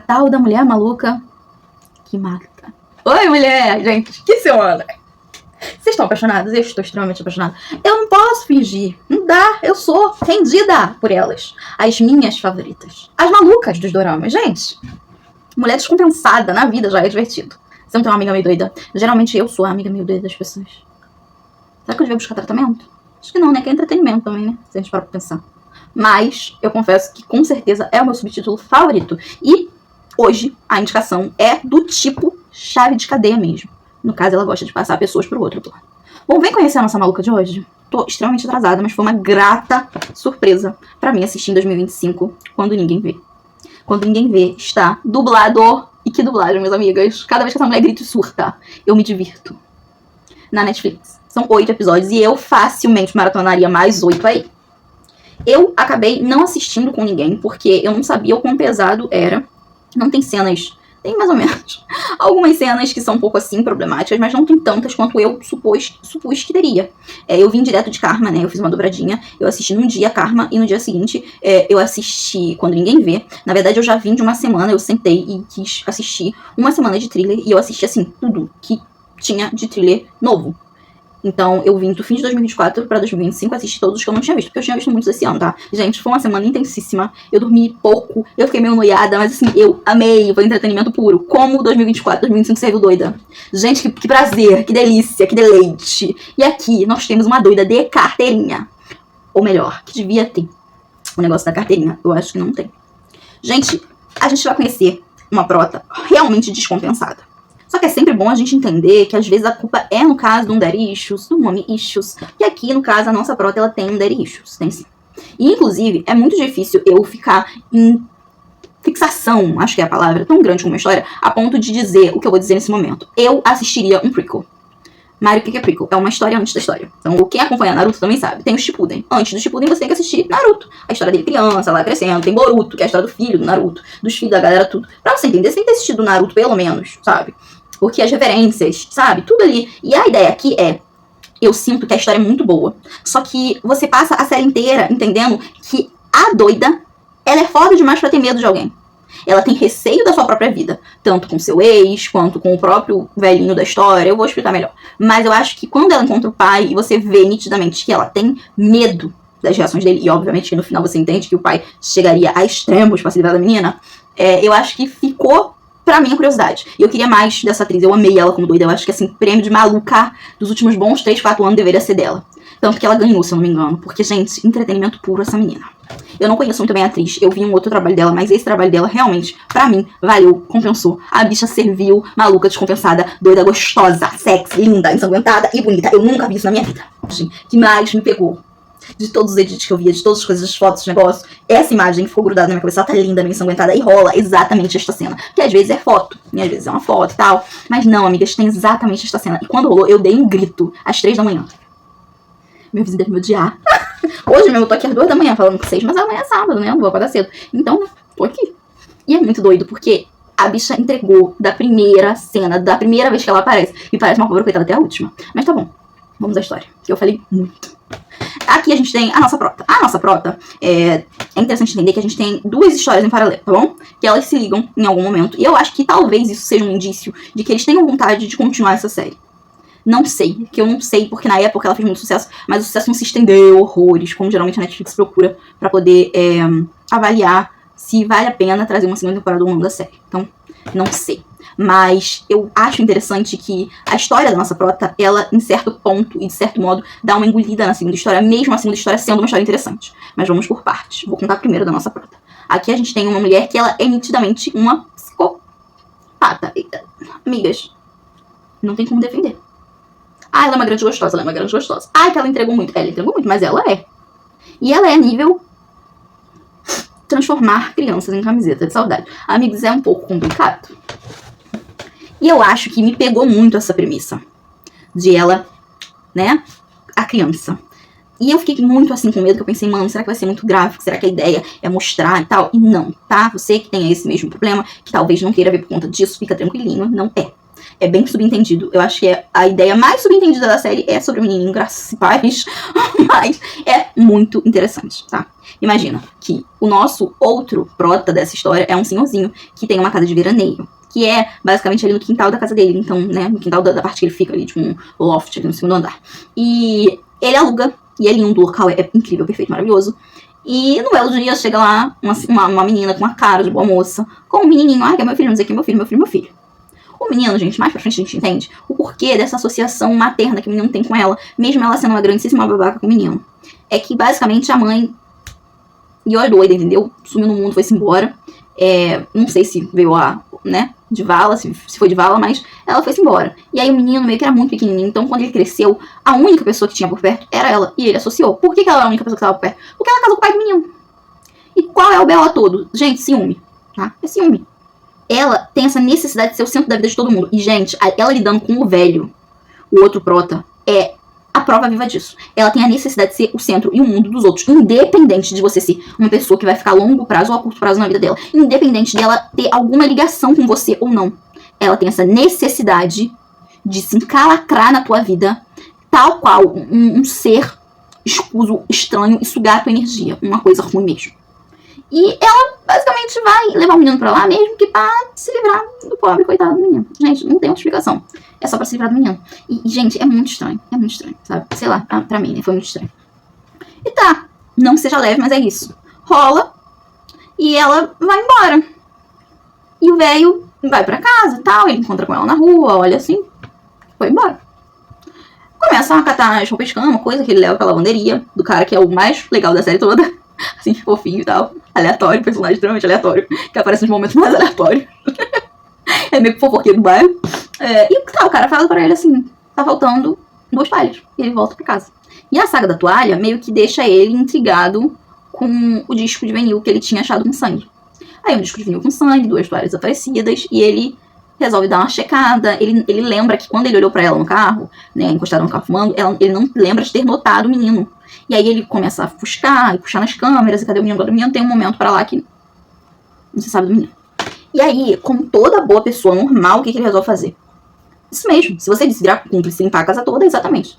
tal da mulher maluca que mata. Oi, mulher! Gente, que semana! Vocês estão apaixonados? Eu estou extremamente apaixonada. Eu não posso fingir. Não dá. Eu sou rendida por elas. As minhas favoritas. As malucas dos doramas. Gente, mulher descompensada na vida já é divertido. Você não tem uma amiga meio doida? Geralmente eu sou a amiga meio doida das pessoas. Será que eu devia buscar tratamento? Acho que não, né? Que é entretenimento também, né? Se a gente parar pra pensar. Mas eu confesso que com certeza é o meu subtítulo favorito. E hoje a indicação é do tipo chave de cadeia mesmo. No caso, ela gosta de passar pessoas pro outro plano. Bom, vem conhecer a nossa maluca de hoje? Tô extremamente atrasada, mas foi uma grata surpresa pra mim assistir em 2025, Quando Ninguém Vê. Quando Ninguém Vê está dublado. E que dublagem, minhas amigas. Cada vez que essa mulher grita e surta, eu me divirto. Na Netflix. São 8 episódios e eu facilmente maratonaria mais 8 aí. Eu acabei não assistindo com ninguém, porque eu não sabia o quão pesado era. Não tem cenas... Tem mais ou menos algumas cenas que são um pouco assim problemáticas, mas não tem tantas quanto eu supus que teria. Eu vim direto de Karma, né? Eu fiz uma dobradinha. Eu assisti num dia Karma e no dia seguinte eu assisti Quando Ninguém Vê. Na verdade, eu já vim de uma semana, eu sentei e quis assistir uma semana de thriller e eu assisti assim, tudo que tinha de thriller novo. Então, eu vim do fim de 2024 pra 2025 assistir todos os que eu não tinha visto, porque eu tinha visto muitos esse ano, tá? Gente, foi uma semana intensíssima, eu dormi pouco, eu fiquei meio noiada, mas assim, eu amei, foi entretenimento puro. Como 2024, 2025 saiu doida. Gente, que prazer, que delícia, que deleite. E aqui nós temos uma doida de carteirinha. Ou melhor, que devia ter o negócio da carteirinha. Eu acho que não tem. Gente, a gente vai conhecer uma prota realmente descompensada. Só que é sempre bom a gente entender que às vezes a culpa é no caso de um daddy issues, do mommy issues, e aqui no caso a nossa prota ela tem um daddy issues, tem sim. E inclusive é muito difícil eu ficar em fixação, acho que é a palavra, tão grande como uma história, a ponto de dizer o que eu vou dizer nesse momento. Eu assistiria um prequel. Mas o que é prequel? É uma história antes da história. Então, quem acompanha Naruto também sabe. Tem o Shippuden. Antes do Shippuden, você tem que assistir Naruto. A história dele criança, lá crescendo. Tem Boruto, que é a história do filho do Naruto. Dos filhos da galera, tudo. Pra você entender, você tem que ter assistido Naruto pelo menos, sabe? Porque as referências, sabe? Tudo ali. E a ideia aqui é... Eu sinto que a história é muito boa. Só que você passa a série inteira entendendo que a doida, ela é foda demais pra ter medo de alguém. Ela tem receio da sua própria vida, tanto com seu ex, quanto com o próprio velhinho da história. Eu vou explicar melhor. Mas eu acho que quando ela encontra o pai e você vê nitidamente que ela tem medo das reações dele, e obviamente que no final você entende que o pai chegaria a extremos pra se livrar da menina, eu acho que ficou pra mim a curiosidade. E eu queria mais dessa atriz, eu amei ela como doida. Eu acho que assim, prêmio de maluca dos últimos bons 3, 4 anos deveria ser dela. Tanto que ela ganhou, se eu não me engano. Porque, gente, entretenimento puro essa menina. Eu não conheço muito bem a atriz, eu vi um outro trabalho dela, mas esse trabalho dela realmente, pra mim, valeu, compensou. A bicha serviu, maluca, descompensada, doida, gostosa, sexy, linda, ensanguentada e bonita. Eu nunca vi isso na minha vida. Que mais me pegou? De todos os edits que eu via, de todas as coisas, as fotos, os negócios, essa imagem ficou grudada na minha cabeça, ela tá linda, bem ensanguentada, e rola exatamente esta cena. Que às vezes é foto, e às vezes é uma foto e tal. Mas não, amigas, tem exatamente esta cena. E quando rolou, eu dei um grito, às 3 da manhã. Meu vizinho deve me odiar. Hoje mesmo eu tô aqui às 2 da manhã falando com vocês, mas amanhã é sábado, né? Eu não vou acordar cedo. Então, tô aqui. E é muito doido, porque a bicha entregou da primeira cena, da primeira vez que ela aparece. E parece uma pobre coitada até a última. Mas tá bom. Vamos à história, que eu falei muito. Aqui a gente tem a nossa prota. A nossa prota, é interessante entender que a gente tem 2 histórias em paralelo, tá bom? Que elas se ligam em algum momento. E eu acho que talvez isso seja um indício de que eles tenham vontade de continuar essa série. Não sei, que eu não sei, porque na época ela fez muito sucesso, mas o sucesso não se estendeu horrores, como geralmente a Netflix procura pra poder avaliar se vale a pena trazer uma segunda temporada ou não da série. Então, não sei. Mas eu acho interessante que a história da nossa prota, ela, em certo ponto e de certo modo, dá uma engolida na segunda história, mesmo a segunda história sendo uma história interessante. Mas vamos por partes. Vou contar primeiro da nossa prota. Aqui a gente tem uma mulher que ela é nitidamente uma psicopata. Eita, amigas, não tem como defender. Ah, ela é uma grande gostosa, ela é uma grande gostosa. Ah, que ela entregou muito. Ela entregou muito, mas ela é. E ela é nível transformar crianças em camiseta de saudade. Amigos, é um pouco complicado. E eu acho que me pegou muito essa premissa de ela, né, a criança. E eu fiquei muito assim com medo, que eu pensei, mano, será que vai ser muito gráfico? Será que a ideia é mostrar e tal? E não, tá? Você que tenha esse mesmo problema, que talvez não queira ver por conta disso, fica tranquilinho, não é. É bem subentendido. Eu acho que a ideia mais subentendida da série é sobre o menininho, graças a paz. Mas é muito interessante, tá? Imagina que o nosso outro prota dessa história é um senhorzinho que tem uma casa de veraneio, que é basicamente ali no quintal da casa dele. Então, né, no quintal da parte que ele fica ali, tipo um loft ali no segundo andar. E ele aluga, e é lindo, o local é incrível, perfeito, maravilhoso. E no belo dia chega lá uma menina com uma cara de boa moça, com um menininho, que é meu filho, não sei o que, meu filho. O menino, gente, mais pra frente a gente entende o porquê dessa associação materna que o menino tem com ela, mesmo ela sendo uma grandíssima babaca com o menino. É que basicamente a mãe, e olha doida, entendeu? Sumiu no mundo, foi-se embora. Não sei se veio lá, né, de vala, se foi de vala, mas ela foi-se embora. E aí o menino meio que era muito pequenininho, então quando ele cresceu, a única pessoa que tinha por perto era ela, e ele associou. Por que ela era a única pessoa que estava por perto? Porque ela casou com o pai do menino. E qual é o B.O. todo? Gente, ciúme, tá? É ciúme. Ela tem essa necessidade de ser o centro da vida de todo mundo. E, gente, ela lidando com o velho, o outro prota, é a prova viva disso. Ela tem a necessidade de ser o centro e o mundo dos outros, independente de você ser uma pessoa que vai ficar a longo prazo ou a curto prazo na vida dela, independente de ela ter alguma ligação com você ou não. Ela tem essa necessidade de se encalacrar na tua vida, tal qual um ser escuso, estranho, e sugar a tua energia. Uma coisa ruim mesmo. E ela basicamente vai levar o menino pra lá mesmo que pra se livrar do pobre coitado do menino. Gente, não tem outra explicação. É só pra se livrar do menino. E gente, é muito estranho, sabe? Sei lá, pra mim, né? Foi muito estranho. E tá, não que seja leve, mas é isso. Rola e ela vai embora. E o velho vai pra casa e tal, ele encontra com ela na rua, olha assim, foi embora. Começa a catar as roupas de cama, coisa que ele leva pra lavanderia, do cara que é o mais legal da série toda. Assim, fofinho e tal. Aleatório, personagem extremamente aleatório. Que aparece nos momentos mais aleatórios. É meio que fofoqueiro do bairro. E o cara fala pra ele assim: tá faltando 2 toalhas. E ele volta pra casa. E a saga da toalha meio que deixa ele intrigado com o disco de vinil que ele tinha achado com sangue. Aí um disco de vinil com sangue, 2 toalhas desaparecidas. E ele resolve dar uma checada. Ele lembra que quando ele olhou pra ela no carro, né, encostado no carro fumando, ele não lembra de ter notado o menino. E aí ele começa a fuscar e puxar nas câmeras. E cadê o menino? Cadê o menino? Tem um momento pra lá que não se sabe do menino. E aí, como toda boa pessoa normal, o que ele resolve fazer? Isso mesmo. Se você disse virar cúmplice e limpar a casa toda, exatamente.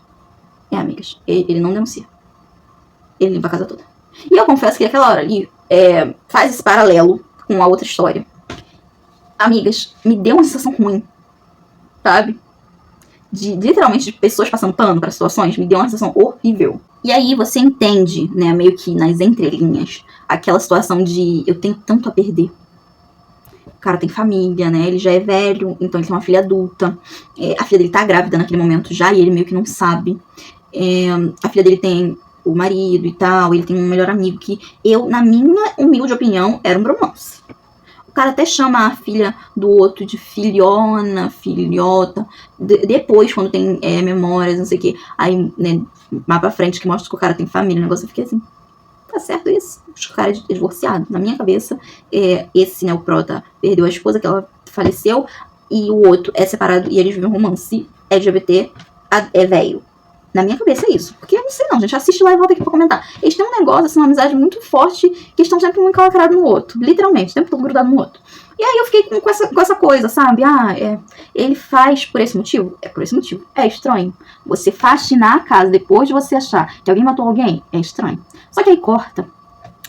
Amigas, ele não denuncia. Ele limpa a casa toda. E eu confesso que aquela hora ali faz esse paralelo com a outra história. Amigas, me deu uma sensação ruim. Sabe? Literalmente de pessoas passando pano para situações, me deu uma sensação horrível. E aí você entende, né, meio que nas entrelinhas, aquela situação de eu tenho tanto a perder. O cara tem família, né, ele já é velho, então ele tem uma filha adulta. A filha dele tá grávida naquele momento já, e ele meio que não sabe. A filha dele tem o marido e tal, ele tem um melhor amigo que na minha humilde opinião, era um bromance. O cara até chama a filha do outro de filhona, filhota. Depois, quando tem memórias, não sei o que. Aí, né, mais pra frente, que mostra que o cara tem família. O negócio eu fiquei assim, tá certo isso? Acho que o cara é divorciado. Na minha cabeça, esse, né, o prota, perdeu a esposa, que ela faleceu. E o outro é separado e eles vivem um romance LGBT, é velho. Na minha cabeça é isso. Porque eu não sei não, gente. Assiste lá e volta aqui pra comentar. Eles têm um negócio, assim, uma amizade muito forte, que estão sempre muito encalacrados no outro. Literalmente, sempre todo grudado no outro. E aí eu fiquei com essa coisa, sabe? Ele faz por esse motivo? É por esse motivo. É estranho. Você faxinar a casa depois de você achar que alguém matou alguém? É estranho. Só que aí corta.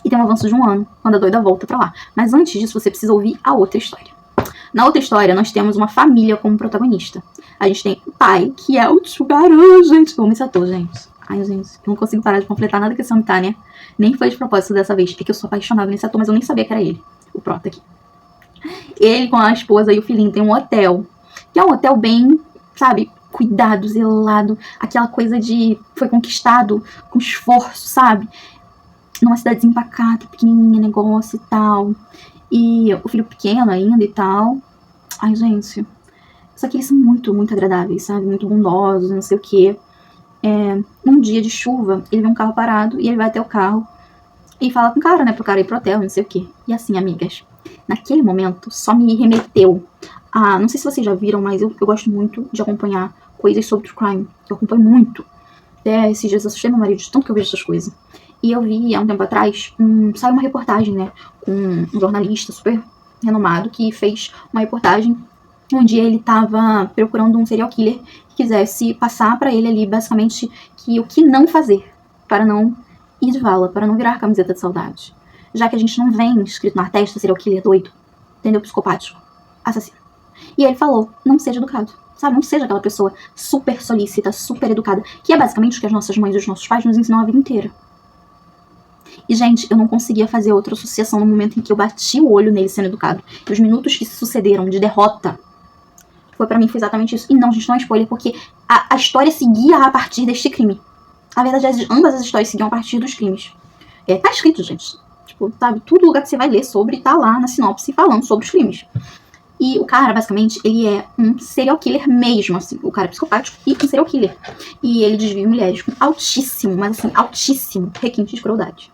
E tem um avanço de 1 ano, quando a doida volta pra lá. Mas antes disso, você precisa ouvir a outra história. Na outra história, nós temos uma família como protagonista. A gente tem o pai, que é o Tchugaru, gente. Eu amo esse ator, gente. Ai, gente, eu não consigo parar de completar nada que esse homem tá, né? Nem foi de propósito dessa vez, porque eu sou apaixonada nesse ator, mas eu nem sabia que era ele, o prota aqui. Ele com a esposa e o filhinho tem um hotel, que é um hotel bem, sabe, cuidado, zelado. Aquela coisa de foi conquistado com esforço, sabe? Numa cidadezinha pacata, pequenininha, negócio e tal. E o filho pequeno ainda e tal. Ai, gente. Só que eles são muito, muito agradáveis, sabe? Muito bondosos, não sei o quê. Um dia de chuva, ele vê um carro parado e ele vai até o carro e fala com o cara, né? Pro cara ir pro hotel, não sei o quê. E assim, amigas, naquele momento só me remeteu a... Não sei se vocês já viram, mas eu gosto muito de acompanhar coisas sobre true crime. Eu acompanho muito. Até esses dias eu assustei meu marido de tanto que eu vejo essas coisas. E eu vi, há um tempo atrás, saiu uma reportagem, né? Com um jornalista super renomado que fez uma reportagem Um dia ele tava procurando um serial killer que quisesse passar pra ele ali, basicamente, que o que não fazer para não ir de vala, para não virar camiseta de saudade. Já que a gente não vem escrito na testa serial killer doido, entendeu? Psicopático, assassino. E ele falou, não seja educado, sabe? Não seja aquela pessoa super solícita, super educada, que é basicamente o que as nossas mães e os nossos pais nos ensinam a vida inteira. E, gente, eu não conseguia fazer outra associação no momento em que eu bati o olho nele sendo educado. E os minutos que se sucederam de derrota, foi pra mim, foi exatamente isso. E não, gente, não é spoiler, porque a história seguia a partir deste crime. Na verdade, ambas as histórias seguiam a partir dos crimes. Tá escrito, gente. Tipo, sabe, todo lugar que você vai ler sobre tá lá na sinopse falando sobre os crimes. E o cara, basicamente, ele é um serial killer mesmo, assim. O cara é psicopático e um serial killer. E ele desvia mulheres com altíssimo, mas assim, altíssimo requinte de crueldade.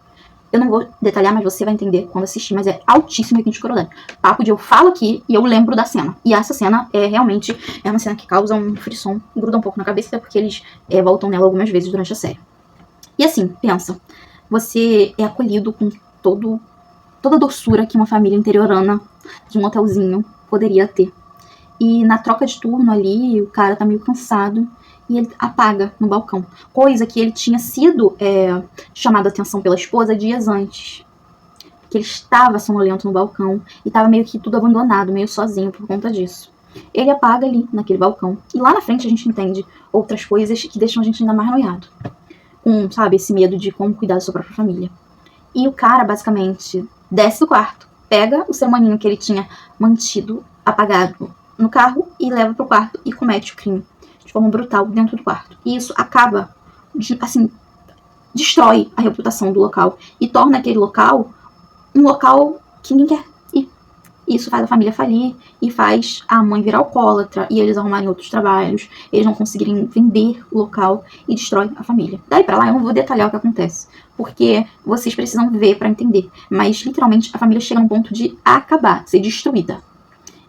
Eu não vou detalhar, mas você vai entender quando assistir, mas é altíssimo requinte de crueldade. Papo de eu falo aqui e eu lembro da cena. E essa cena é realmente uma cena que causa um frisson, gruda um pouco na cabeça, até porque eles voltam nela algumas vezes durante a série. E assim, pensa, você é acolhido com toda a doçura que uma família interiorana de um hotelzinho poderia ter. E na troca de turno ali, o cara tá meio cansado e ele apaga no balcão. Coisa que ele tinha sido chamado a atenção pela esposa dias antes. Que ele estava sonolento no balcão e estava meio que tudo abandonado, meio sozinho por conta disso. Ele apaga ali, naquele balcão. E lá na frente a gente entende outras coisas que deixam a gente ainda mais noiado. Com, sabe, esse medo de como cuidar da sua própria família. E o cara, basicamente, desce do quarto, pega o ser humaninho que ele tinha mantido apagado no carro e leva pro quarto e comete o crime de forma brutal dentro do quarto. E isso acaba, assim, destrói a reputação do local e torna aquele local um local que ninguém quer ir. Isso faz a família falir e faz a mãe virar alcoólatra e eles arrumarem outros trabalhos, eles não conseguirem vender o local e destrói a família. Daí pra lá eu não vou detalhar o que acontece, porque vocês precisam ver pra entender. Mas literalmente a família chega num ponto de acabar, ser destruída.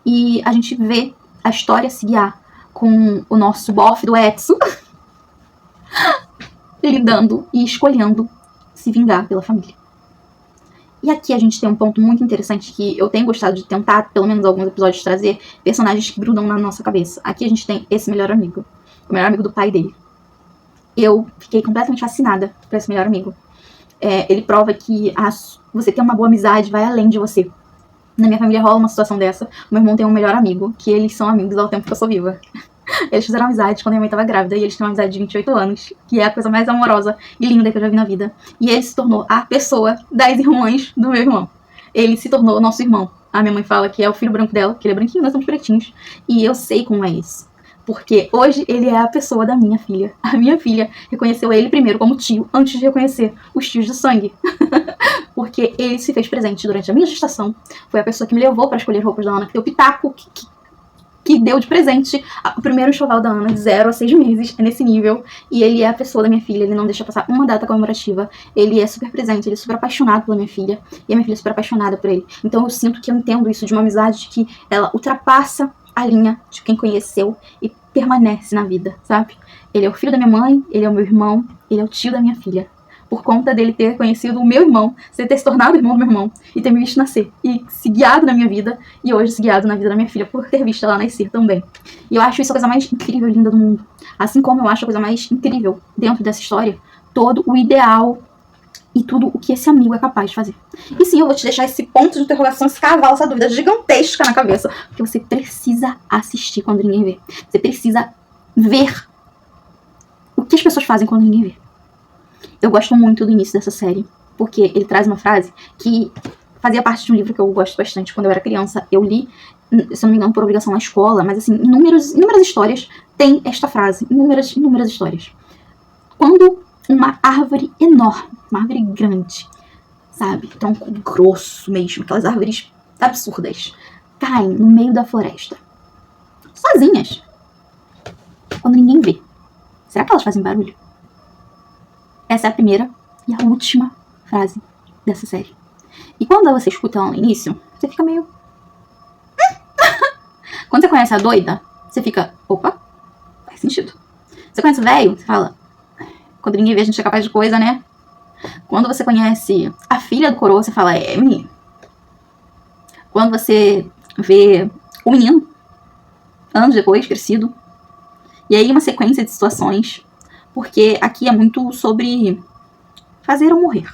E a gente vê a história se guiar com o nosso bofe do Edson lidando e escolhendo se vingar pela família. E aqui a gente tem um ponto muito interessante que eu tenho gostado de tentar, pelo menos alguns episódios, trazer personagens que grudam na nossa cabeça. Aqui a gente tem esse melhor amigo, o melhor amigo do pai dele. Eu fiquei completamente fascinada por esse melhor amigo. Ele prova que você ter uma boa amizade vai além de você. Na minha família rola uma situação dessa. O meu irmão tem um melhor amigo, que eles são amigos ao tempo que eu sou viva. Eles fizeram amizade quando minha mãe estava grávida, e eles têm uma amizade de 28 anos, que é a coisa mais amorosa e linda que eu já vi na vida. E ele se tornou a pessoa das irmãs do meu irmão. Ele se tornou nosso irmão. A minha mãe fala que é o filho branco dela, que ele é branquinho, nós somos pretinhos. E eu sei como é isso. Porque hoje ele é a pessoa da minha filha. A minha filha reconheceu ele primeiro como tio, antes de reconhecer os tios de sangue. Porque ele se fez presente durante a minha gestação. Foi a pessoa que me levou para escolher roupas da Ana, que deu pitaco, que deu de presente o primeiro enxoval da Ana, de 0 a 6 meses, é nesse nível. E ele é a pessoa da minha filha, ele não deixa passar uma data comemorativa. Ele é super presente, ele é super apaixonado pela minha filha. E a minha filha é super apaixonada por ele. Então eu sinto que eu entendo isso de uma amizade que ela ultrapassa a linha de quem conheceu e permanece na vida, sabe? Ele é o filho da minha mãe, ele é o meu irmão, ele é o tio da minha filha. Por conta dele ter conhecido o meu irmão, ter se tornado irmão do meu irmão, e ter me visto nascer, e se guiado na minha vida, e hoje se guiado na vida da minha filha, por ter visto ela nascer também. E eu acho isso a coisa mais incrível e linda do mundo. Assim como eu acho a coisa mais incrível, dentro dessa história, todo o ideal e tudo o que esse amigo é capaz de fazer. E sim, eu vou te deixar esse ponto de interrogação, esse cavalo, essa dúvida gigantesca na cabeça, porque você precisa assistir quando ninguém vê. Você precisa ver o que as pessoas fazem quando ninguém vê. Eu gosto muito do início dessa série, porque ele traz uma frase que fazia parte de um livro que eu gosto bastante quando eu era criança. Eu li, se eu não me engano, por obrigação na escola, mas assim, inúmeras histórias tem esta frase, inúmeras histórias. Quando uma árvore enorme, uma árvore grande, sabe, tronco grosso mesmo, aquelas árvores absurdas, caem no meio da floresta, sozinhas, quando ninguém vê, será que elas fazem barulho? Essa é a primeira e a última frase dessa série. E quando você escuta ela no início, você fica meio... Quando você conhece a doida, você fica... Opa, faz sentido. Você conhece o velho, você fala... Quando ninguém vê, a gente é capaz de coisa, né? Quando você conhece a filha do coroa, você fala... menino. Quando você vê o menino, anos depois, crescido. E aí uma sequência de situações, porque aqui é muito sobre fazer ou morrer.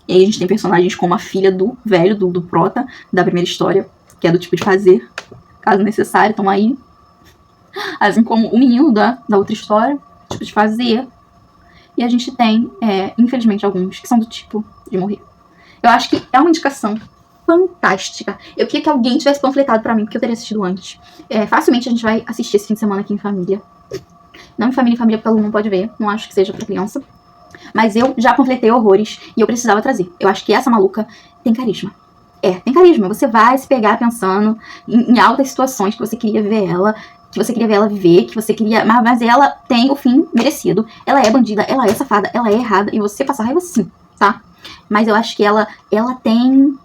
E aí a gente tem personagens como a filha do velho, do prota, da primeira história, que é do tipo de fazer, caso necessário, então aí. Assim como o menino da outra história, tipo de fazer. E a gente tem, infelizmente, alguns que são do tipo de morrer. Eu acho que é uma indicação fantástica. Eu queria que alguém tivesse panfletado pra mim, porque eu teria assistido antes. Facilmente a gente vai assistir esse fim de semana aqui em família. Não em família, porque a Lu não pode ver. Não acho que seja pra criança. Mas eu já panfletei horrores e eu precisava trazer. Eu acho que essa maluca tem carisma. Tem carisma. Você vai se pegar pensando em altas situações que você queria ver ela, viver, que você queria... Mas ela tem o fim merecido. Ela é bandida, ela é safada, ela é errada, e você passa raiva sim, tá? Mas eu acho que ela tem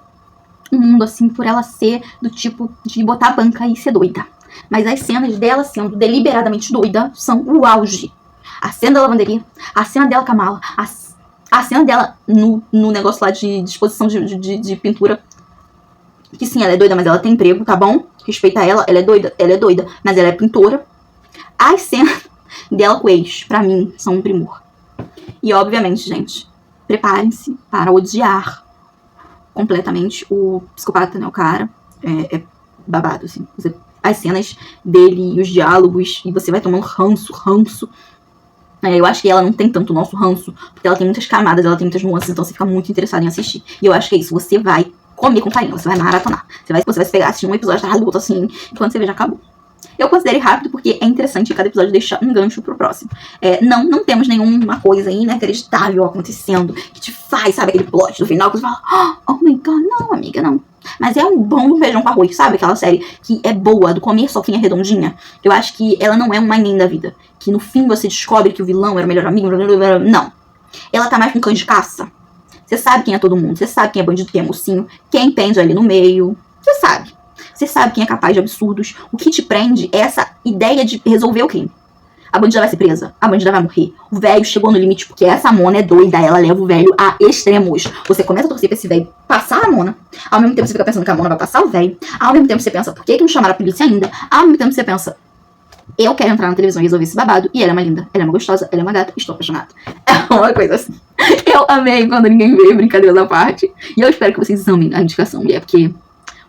um mundo, assim, por ela ser do tipo de botar a banca e ser doida. Mas as cenas dela sendo deliberadamente doida são o auge. A cena da lavanderia, a cena dela com a mala, a cena dela no negócio lá de exposição de pintura. Que sim, ela é doida, mas ela tem emprego, tá bom? Respeita ela é doida, mas ela é pintora. As cenas dela com o ex, pra mim, são um primor. E obviamente, gente, preparem-se para odiar completamente o psicopata, né, o cara. É babado, assim. As cenas dele e os diálogos, e você vai tomando ranço. Eu acho que ela não tem tanto o nosso ranço, porque ela tem muitas camadas, ela tem muitas nuances, então você fica muito interessado em assistir. E eu acho que é isso, você vai comer com carinho, você vai maratonar. Você vai se pegar, assistir um episódio da luta, assim, e quando você vê, já acabou. Eu considerei rápido porque é interessante cada episódio deixar um gancho pro próximo. Não temos nenhuma coisa inacreditável acontecendo que te faz, sabe, aquele plot do final que você fala, oh my god, não, amiga, não. Mas é um bom feijão com arroz, sabe? Aquela série que é boa, do começo ao fim é redondinha. Eu acho que ela não é um Enem da vida. Que no fim você descobre que o vilão era o melhor amigo. Não. Ela tá mais com cães de caça. Você sabe quem é todo mundo. Você sabe quem é bandido, quem é mocinho. Quem pende ali no meio. Você sabe. Você sabe quem é capaz de absurdos. O que te prende é essa ideia de resolver o crime. A bandida vai ser presa. A bandida vai morrer. O velho chegou no limite porque essa Mona é doida. Ela leva o velho a extremos. Você começa a torcer pra esse velho passar a Mona. Ao mesmo tempo você fica pensando que a Mona vai passar o velho. Ao mesmo tempo você pensa, por que não chamaram a polícia ainda? Ao mesmo tempo você pensa, eu quero entrar na televisão e resolver esse babado. E ela é uma linda. Ela é uma gostosa. Ela é uma gata. Estou apaixonada. É uma coisa assim. Eu amei quando ninguém veio, brincadeira da parte. E eu espero que vocês amem a indicação, mulher. Porque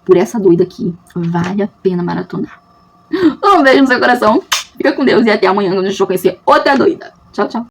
por essa doida aqui, vale a pena maratonar. Um beijo no seu coração. Fica com Deus e até amanhã, quando a gente for conhecer outra doida. Tchau, tchau.